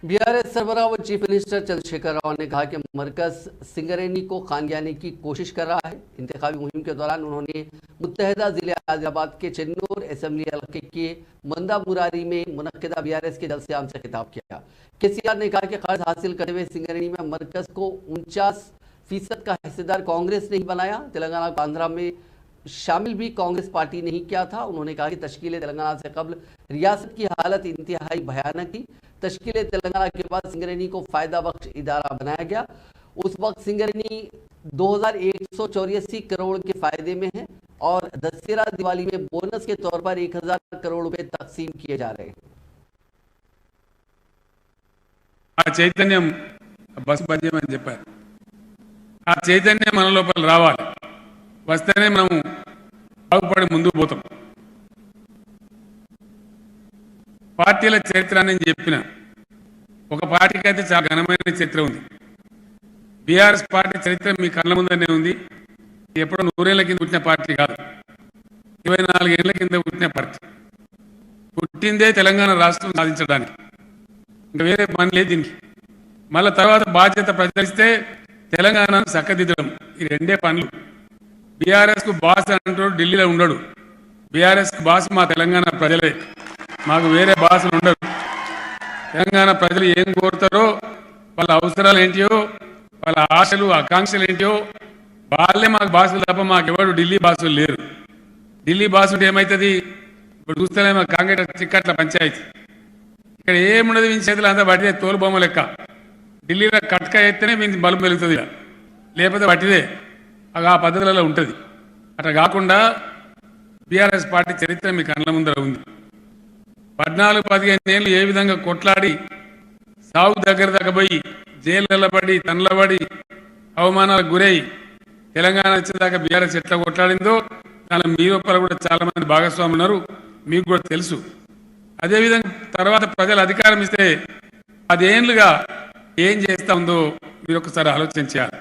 BRS सरबराह व chief minister Chandrashekhar Rao ने कहा कि मरकज सिंगरेनी को खानगियाने की कोशिश कर रहा है। इंतखाबी मुहिम के दौरान उन्होंने मुत्तहदा जिले आदिलाबाद के चेन्नूर असेंबली हल्के के मंदा मुरारी में मुनक्किदा बीआरएस के जलसे आम से खिताब किया। केसीआर ने कहा कि कर्ज हासिल करते हुए सिंगरेनी में मरकज को 49% का हिस्सेदार कांग्रेस ने ही बनाया। तेलंगाना को आंध्रा में शामिल भी कांग्रेस पार्टी ने ही किया था। उन्होंने कहा कि तश्कील तेलंगाना से कबल रियासत की हालत इंतहाई भयानक थी। तश्कील तेलंगाना के बाद सिंगरेनी को फायदा बख्श इदारा बनाया गया। उस वक्त सिंगरेनी 2184 करोड़ के फायदे में है और दशहरा दिवाली में बोनस के तौर पर 1000 करोड़ रुपए तकसीम किए जा रहे हैं। చైతన్యం బస్ పద్యమని చెప్పారు। ఆ చైతన్యం మన లోపల రావాలి, వస్తేనే మనం బాగుపడి ముందుకు పోతాం। పార్టీల చరిత్ర నేను చెప్పిన ఒక పార్టీకి అయితే చాలా ఘనమైన చరిత్ర ఉంది। బీఆర్ఎస్ పార్టీ చరిత్ర మీ కళ్ళ ముందనే ఉంది। ఎప్పుడో 100 ఏళ్ల కింద పుట్టిన పార్టీ కాదు, 24 ఏళ్ల కింద పుట్టిన పార్టీ। పుట్టిందే తెలంగాణ రాష్ట్రం సాధించడానికి, ఇంకా వేరే పని లేదు దీనికి। మళ్ళీ తర్వాత బాధ్యత ప్రజలిస్తే తెలంగాణను చక్కదిద్దడం, ఈ రెండే పనులు। బీఆర్ఎస్ కు బాస్ అంటాడు, ఢిల్లీలో ఉండడు। బీఆర్ఎస్ కు బాస్ మా తెలంగాణ ప్రజలే, మాకు వేరే బాసులు ఉండరు। తెలంగాణ ప్రజలు ఏం కోరుతారో, వాళ్ళ అవసరాలు ఏంటియో, వాళ్ళ ఆశలు ఆకాంక్షలు ఏంటియో వాళ్ళే మాకు బాసులు తప్ప మాకెవరు ఢిల్లీ బాసులు లేరు। ఢిల్లీ బాసులు ఏమవుతుంది ఇప్పుడు చూస్తేనే మా కాంగ్రెస్ చిక్కట్ల పంచాయతీ, ఇక్కడ ఏముండదు, మీ చేతులు అంతా పట్టిదే తోలు బొమ్మ లెక్క। ఢిల్లీలో కట్క ఎత్తేనే మీ బలుపు వెలుగుతుంది, లేకపోతే పట్టిదే ఆ పద్ధతులలో ఉంటుంది। అట్లా కాకుండా బీఆర్ఎస్ పార్టీ చరిత్ర మీ కళ్ళ ముందర ఉంది। 14-15 ఏళ్ళు ఏ విధంగా కొట్లాడి సాగు దగ్గర పోయి జైళ్ళ పడి తనలబడి అవమానాలకు గురై తెలంగాణ వచ్చేదాకా బీఆర్ఎస్ ఎట్లా కొట్లాడిందో దాని మీ లోపల కూడా చాలా మంది భాగస్వాములు ఉన్నారు, మీకు కూడా తెలుసు। అదేవిధంగా తర్వాత ప్రజలు అధికారం ఇస్తే 10 ఏళ్ళుగా ఏం చేస్తా ఉందో మీరు ఒకసారి ఆలోచించాలి।